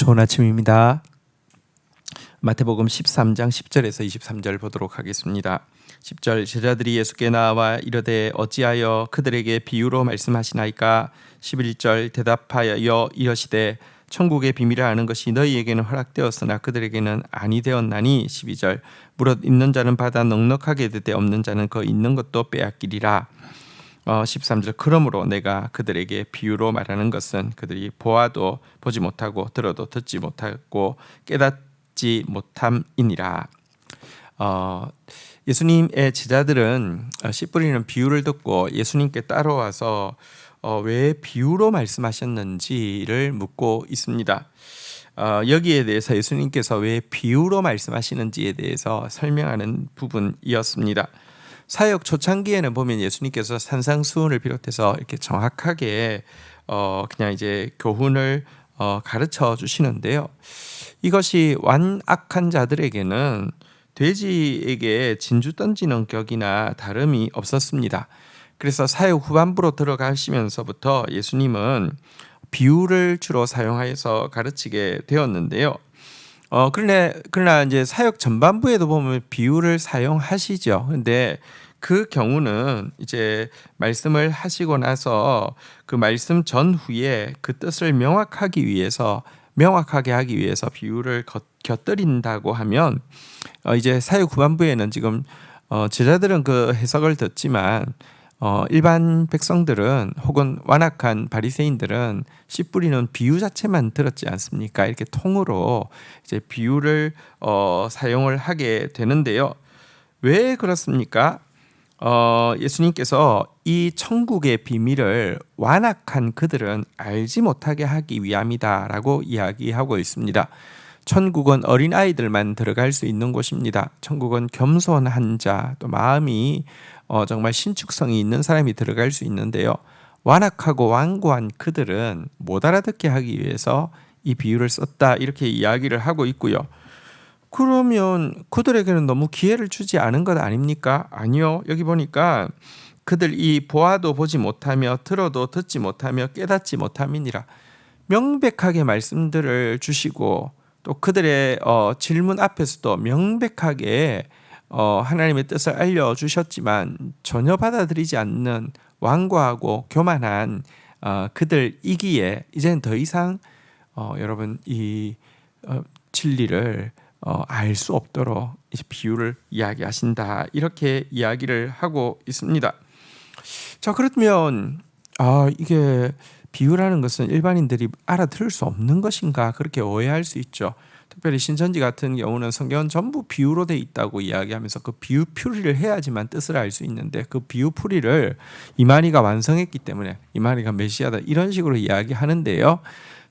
좋은 아침입니다. 마태복음 13장 10절에서 23절 보도록 하겠습니다. 10절 제자들이 예수께 나와 이르되 어찌하여 그들에게 비유로 말씀하시나이까? 11절 대답하여 이르시되 천국의 비밀을 아는 것이 너희에게는 허락되었으나 그들에게는 아니 되었나니. 12절 무릇 있는 자는 받아 넉넉하게 듣되 없는 자는 그 있는 것도 빼앗기리라. 13절 그러므로 내가 그들에게 비유로 말하는 것은 그들이 보아도 보지 못하고 들어도 듣지 못하고 깨닫지 못함이니라. 예수님의 제자들은 씨 뿌리는 비유를 듣고 예수님께 따라와서 왜 비유로 말씀하셨는지를 묻고 있습니다. 여기에 대해서 예수님께서 왜 비유로 말씀하시는지에 대해서 설명하는 부분이었습니다. 사역 초창기에는 보면 예수님께서 산상수훈을 비롯해서 이렇게 정확하게 그냥 이제 교훈을 가르쳐 주시는데요. 이것이 완악한 자들에게는 돼지에게 진주 던지는 격이나 다름이 없었습니다. 그래서 사역 후반부로 들어가시면서부터 예수님은 비유를 주로 사용하여서 가르치게 되었는데요. 그러나 이제 사역 전반부에도 보면 비유를 사용하시죠. 근데 그 경우는 이제 말씀을 하시고 나서 그 말씀 전후에 그 뜻을 명확하게 하기 위해서 비유를 곁들인다고 하면 이제 사역 후반부에는 지금 제자들은 그 해석을 듣지만 일반 백성들은 혹은 완악한 바리새인들은 씨 뿌리는 비유 자체만 들었지 않습니까? 이렇게 통으로 이제 비유를 사용을 하게 되는데요. 왜 그렇습니까? 예수님께서 이 천국의 비밀을 완악한 그들은 알지 못하게 하기 위함이다라고 이야기하고 있습니다. 천국은 어린아이들만 들어갈 수 있는 곳입니다. 천국은 겸손한 자, 또 마음이 정말 신축성이 있는 사람이 들어갈 수 있는데요. 완악하고 완고한 그들은 못 알아듣게 하기 위해서 이 비유를 썼다, 이렇게 이야기를 하고 있고요. 그러면 그들에게는 너무 기회를 주지 않은 것 아닙니까? 아니요. 여기 보니까 그들이 보아도 보지 못하며 들어도 듣지 못하며 깨닫지 못함이니라. 명백하게 말씀들을 주시고 또 그들의 질문 앞에서도 명백하게 하나님의 뜻을 알려주셨지만 전혀 받아들이지 않는 완고하고 교만한 그들이기에 이제는 더 이상 여러분 이 진리를 알 수 없도록 비유를 이야기하신다, 이렇게 이야기를 하고 있습니다. 자, 그렇다면 이게 비유라는 것은 일반인들이 알아들을 수 없는 것인가, 그렇게 오해할 수 있죠. 특별히 신천지 같은 경우는 성경은 전부 비유로 돼 있다고 이야기하면서 그 비유 풀이를 해야지만 뜻을 알 수 있는데 그 비유 풀이를 이만희가 완성했기 때문에 이만희가 메시아다, 이런 식으로 이야기하는데요.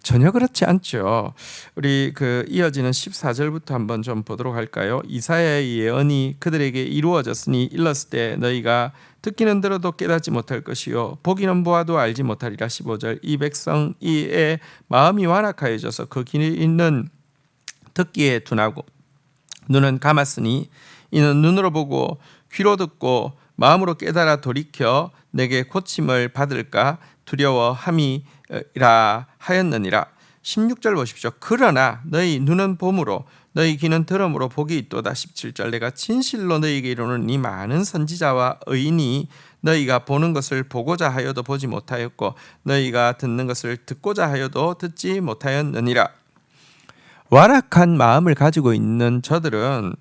전혀 그렇지 않죠. 우리 이어지는 14절부터 한번 좀 보도록 할까요? 이사야의 예언이 그들에게 이루어졌으니 일렀을 때 너희가 듣기는 들어도 깨닫지 못할 것이요 보기는 보아도 알지 못하리라. 15절 이 백성이의 마음이 완악하여져서 그 길이 있는 듣기에 둔하고 눈은 감았으니 이는 눈으로 보고 귀로 듣고 마음으로 깨달아 돌이켜 내게 고침을 받을까 두려워함이라 하였느니라. 16절 보십시오. 그러나 너희 눈은 봄으로 너희 귀는 들음으로 복이 있도다. 17절 내가 진실로 너희에게 이르노니 많은 선지자와 의인이 너희가 보는 것을 보고자 하여도 보지 못하였고 너희가 듣는 것을 듣고자 하여도 듣지 못하였느니라. 완악한 마음을 가지고 있는 저들은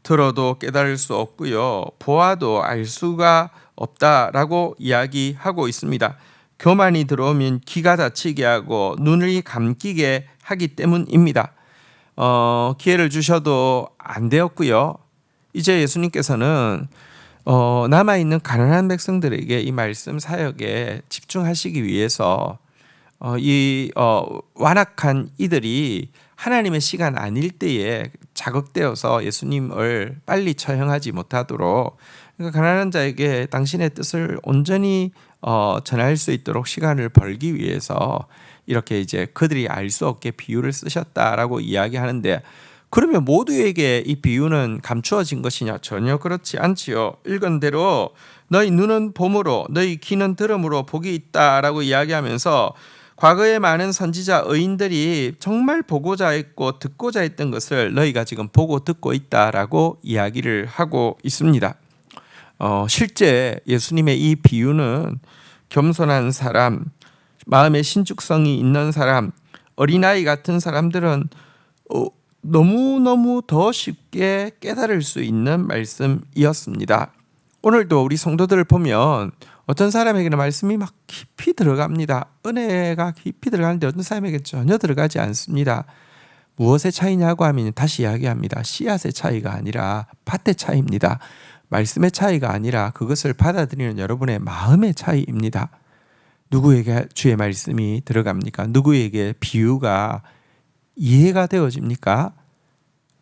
들어도 깨달을 수 없고요, 보아도 알 수가 없다라고 이야기하고 있습니다. 교만이 들어오면 귀가 다치게 하고 눈을 감기게 하기 때문입니다. 기회를 주셔도 안 되었고요. 이제 예수님께서는 남아있는 가난한 백성들에게 이 말씀 사역에 집중하시기 위해서 이 완악한 이들이 하나님의 시간 아닐 때에 자극되어서 예수님을 빨리 처형하지 못하도록, 그러니까 가난한 자에게 당신의 뜻을 온전히 전할 수 있도록 시간을 벌기 위해서 이렇게 이제 그들이 알 수 없게 비유를 쓰셨다라고 이야기하는데, 그러면 모두에게 이 비유는 감추어진 것이냐? 전혀 그렇지 않지요. 읽은 대로 너희 눈은 봄으로 너희 귀는 들음으로 복이 있다라고 이야기하면서 과거에 많은 선지자 의인들이 정말 보고자 했고 듣고자 했던 것을 너희가 지금 보고 듣고 있다라고 이야기를 하고 있습니다. 실제 예수님의 이 비유는 겸손한 사람, 마음의 신축성이 있는 사람, 어린아이 같은 사람들은 너무너무 더 쉽게 깨달을 수 있는 말씀이었습니다. 오늘도 우리 성도들을 보면 어떤 사람에게는 말씀이 막 깊이 들어갑니다. 은혜가 깊이 들어가는데 어떤 사람에게 전혀 들어가지 않습니다. 무엇의 차이냐고 하면 다시 이야기합니다. 씨앗의 차이가 아니라 밭의 차이입니다. 말씀의 차이가 아니라 그것을 받아들이는 여러분의 마음의 차이입니다. 누구에게 주의 말씀이 들어갑니까? 누구에게 비유가 이해가 되어집니까?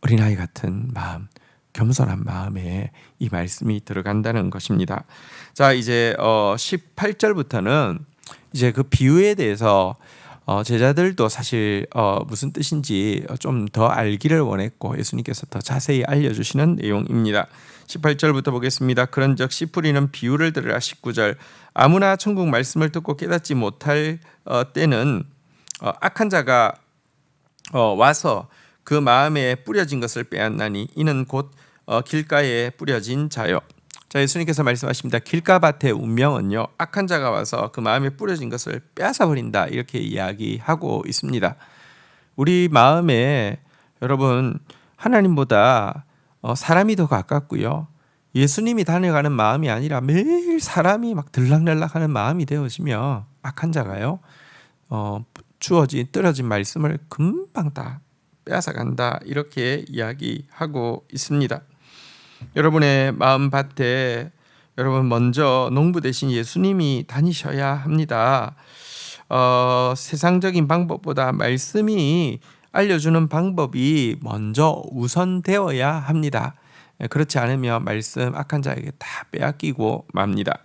어린아이 같은 마음, 겸손한 마음에 이 말씀이 들어간다는 것입니다. 자, 이제 18절부터는 이제 그 비유에 대해서 제자들도 사실 무슨 뜻인지 좀 더 알기를 원했고 예수님께서 더 자세히 알려주시는 내용입니다. 18절부터 보겠습니다. 그런즉 씨 뿌리는 비유를 들으라. 19절 아무나 천국 말씀을 듣고 깨닫지 못할 때는 악한 자가 와서 그 마음에 뿌려진 것을 빼앗나니 이는 곧 길가에 뿌려진 자요. 자, 예수님께서 말씀하십니다. 길가밭의 운명은요, 악한 자가 와서 그 마음에 뿌려진 것을 빼앗아 버린다, 이렇게 이야기하고 있습니다. 우리 마음에 여러분 하나님보다 사람이 더 가깝고요, 예수님이 다녀가는 마음이 아니라 매일 사람이 막 들락날락하는 마음이 되어지면 악한 자가요 주어진 떨어진 말씀을 금방 다 빼앗아 간다, 이렇게 이야기하고 있습니다. 여러분의 마음밭에 여러분 먼저 농부 대신 예수님이 다니셔야 합니다. 세상적인 방법보다 말씀이 알려주는 방법이 먼저 우선되어야 합니다. 그렇지 않으면 말씀 악한 자에게 다 빼앗기고 맙니다.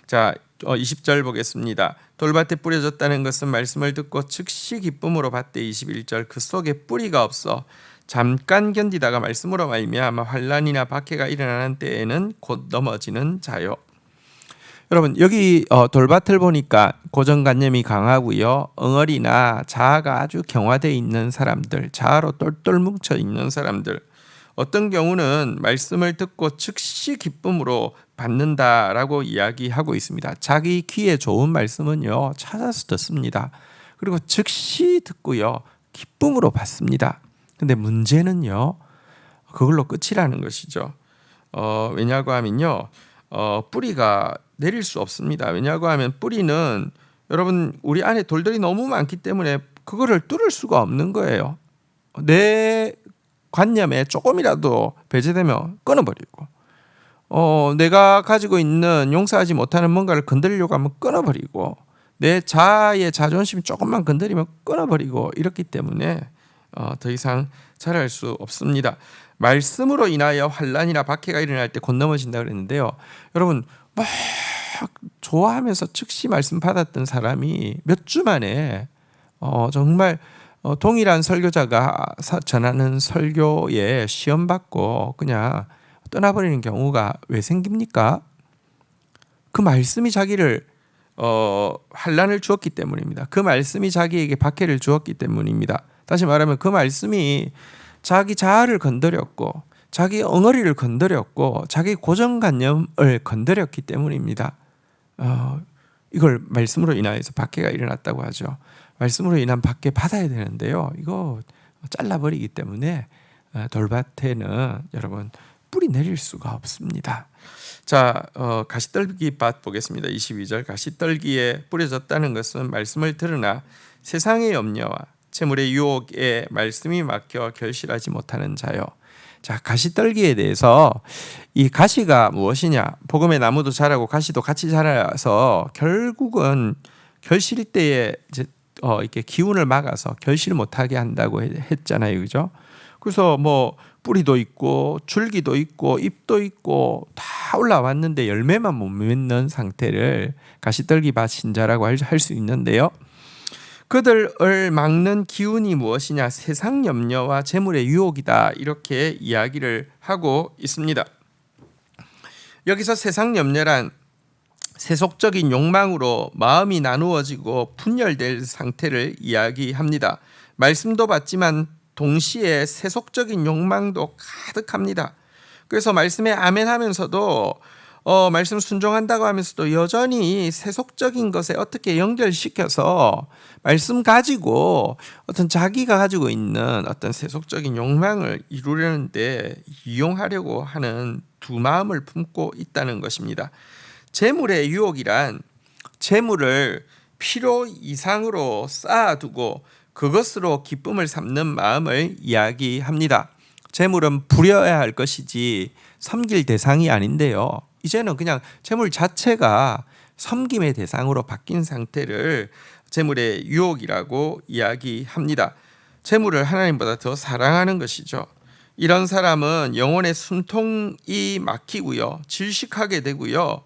자, 20절 보겠습니다. 돌밭에 뿌려졌다는 것은 말씀을 듣고 즉시 기쁨으로 받되 21절 그 속에 뿌리가 없어 잠깐 견디다가 말씀으로 말미암아 환난이나 박해가 일어나는 때에는 곧 넘어지는 자요. 여러분 여기 돌밭을 보니까 고정관념이 강하고요, 엉어리나 자아가 아주 경화되어 있는 사람들, 자아로 똘똘 뭉쳐 있는 사람들, 어떤 경우는 말씀을 듣고 즉시 기쁨으로 받는다라고 이야기하고 있습니다. 자기 귀에 좋은 말씀은요 찾아서 듣습니다. 그리고 즉시 듣고요 기쁨으로 받습니다. 근데 문제는요 그걸로 끝이라는 것이죠. 왜냐고 하면요 뿌리가 내릴 수 없습니다. 왜냐고 하면 뿌리는 여러분 우리 안에 돌들이 너무 많기 때문에 그거를 뚫을 수가 없는 거예요. 내 관념에 조금이라도 배제되면 끊어버리고, 내가 가지고 있는 용서하지 못하는 뭔가를 건드리려고 하면 끊어버리고, 내 자아의 자존심이 조금만 건드리면 끊어버리고, 이렇기 때문에 더 이상 자랄 수 없습니다. 말씀으로 인하여 환난이나 박해가 일어날 때 곧 넘어진다 그랬는데요. 여러분 막 좋아하면서 즉시 말씀 받았던 사람이 몇 주 만에 정말 동일한 설교자가 전하는 설교에 시험 받고 그냥 떠나버리는 경우가 왜 생깁니까? 그 말씀이 자기를 환난을 주었기 때문입니다. 그 말씀이 자기에게 박해를 주었기 때문입니다. 다시 말하면 그 말씀이 자기 자아를 건드렸고 자기 엉어리를 건드렸고 자기 고정관념을 건드렸기 때문입니다. 이걸 말씀으로 인하여서 박해가 일어났다고 하죠. 말씀으로 인한 박해 받아야 되는데요, 이거 잘라버리기 때문에 돌밭에는 여러분 뿌리 내릴 수가 없습니다. 자, 가시떨기 밭 보겠습니다. 22절 가시떨기에 뿌려졌다는 것은 말씀을 들으나 세상의 염려와 재물의 유혹에 말씀이 막혀 결실하지 못하는 자요. 자, 가시떨기에 대해서 이 가시가 무엇이냐? 복음의 나무도 자라고 가시도 같이 자라서 결국은 결실 때에 이제 이렇게 기운을 막아서 결실 못하게 한다고 했잖아요, 그죠? 그래서 뭐 뿌리도 있고 줄기도 있고 잎도 있고 다 올라왔는데 열매만 못 맺는 상태를 가시떨기 밭 신자라고 할 수 있는데요. 그들을 막는 기운이 무엇이냐? 세상 염려와 재물의 유혹이다, 이렇게 이야기를 하고 있습니다. 여기서 세상 염려란 세속적인 욕망으로 마음이 나누어지고 분열될 상태를 이야기합니다. 말씀도 받지만 동시에 세속적인 욕망도 가득합니다. 그래서 말씀에 아멘 하면서도 말씀 순종한다고 하면서도 여전히 세속적인 것에 어떻게 연결시켜서 말씀 가지고 어떤 자기가 가지고 있는 어떤 세속적인 욕망을 이루려는데 이용하려고 하는 두 마음을 품고 있다는 것입니다. 재물의 유혹이란 재물을 필요 이상으로 쌓아두고 그것으로 기쁨을 삼는 마음을 이야기합니다. 재물은 부려야 할 것이지 섬길 대상이 아닌데요. 이제는 그냥 재물 자체가 섬김의 대상으로 바뀐 상태를 재물의 유혹이라고 이야기합니다. 재물을 하나님보다 더 사랑하는 것이죠. 이런 사람은 영혼의 숨통이 막히고요, 질식하게 되고요,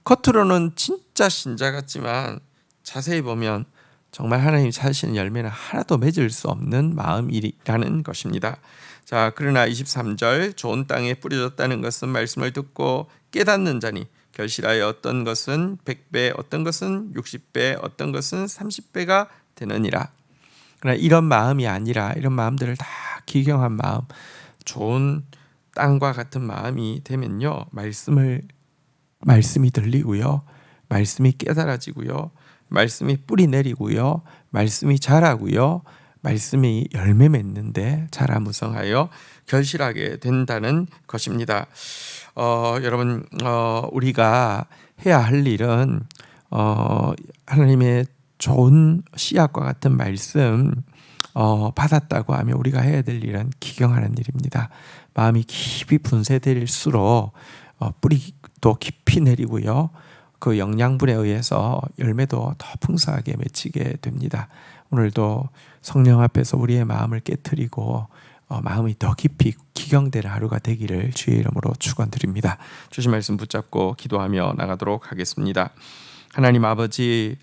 겉으로는 진짜 신자 같지만 자세히 보면 정말 하나님 찾으시는 열매는 하나도 맺을 수 없는 마음이라는 것입니다. 자, 그러나 23절 좋은 땅에 뿌려졌다는 것은 말씀을 듣고 깨닫는 자니 결실하여 어떤 것은 100배, 어떤 것은 60배, 어떤 것은 30배가 되느니라. 그러나 이런 마음이 아니라 이런 마음들을 다 기경한 마음, 좋은 땅과 같은 마음이 되면요, 말씀이 들리고요, 말씀이 깨달아지고요, 말씀이 뿌리 내리고요, 말씀이 자라고요, 말씀이 열매 맺는데 자라 무성하여 결실하게 된다는 것입니다. 여러분, 우리가 해야 할 일은 하나님의 좋은 씨앗과 같은 말씀 받았다고 하면 우리가 해야 될 일은 기경하는 일입니다. 마음이 깊이 분쇄될수록 뿌리도 깊이 내리고요, 그 영양분에 의해서 열매도 더 풍성하게 맺히게 됩니다. 오늘도 성령 앞에서 우리의 마음을 깨트리고 마음이 더 깊이 기경되는 하루가 되기를 주의 이름으로 축원드립니다. 주신 말씀 붙잡고 기도하며 나가도록 하겠습니다. 하나님 아버지,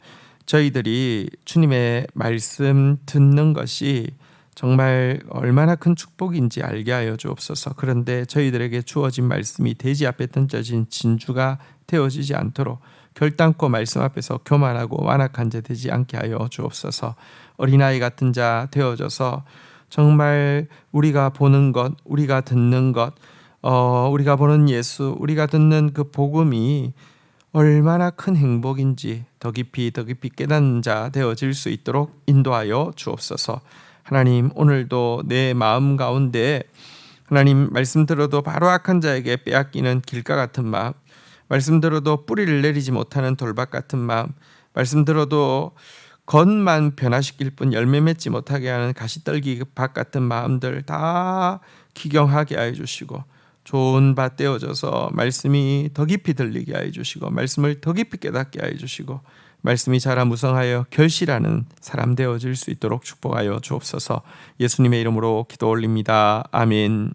저희들이 주님의 말씀 듣는 것이 정말 얼마나 큰 축복인지 알게 하여 주옵소서. 그런데 저희들에게 주어진 말씀이 돼지 앞에 던져진 진주가 되어지지 않도록 결단코 말씀 앞에서 교만하고 완악한 자 되지 않게 하여 주옵소서. 어린아이 같은 자 되어져서 정말 우리가 보는 것, 우리가 듣는 것, 우리가 보는 예수, 우리가 듣는 그 복음이 얼마나 큰 행복인지 더 깊이 깨닫는 자 되어질 수 있도록 인도하여 주옵소서. 하나님, 오늘도 내 마음 가운데 하나님 말씀 들어도 바로 악한 자에게 빼앗기는 길가 같은 마음, 말씀 들어도 뿌리를 내리지 못하는 돌밭 같은 마음, 말씀 들어도 겉만 변화시킬 뿐 열매 맺지 못하게 하는 가시떨기 밭 같은 마음들 다 기경하게 하여 주시고, 좋은 밭 되어져서 말씀이 더 깊이 들리게 하여 주시고, 말씀을 더 깊이 깨닫게 하여 주시고, 말씀이 자라 무성하여 결실하는 사람 되어질 수 있도록 축복하여 주옵소서. 예수님의 이름으로 기도 올립니다. 아멘.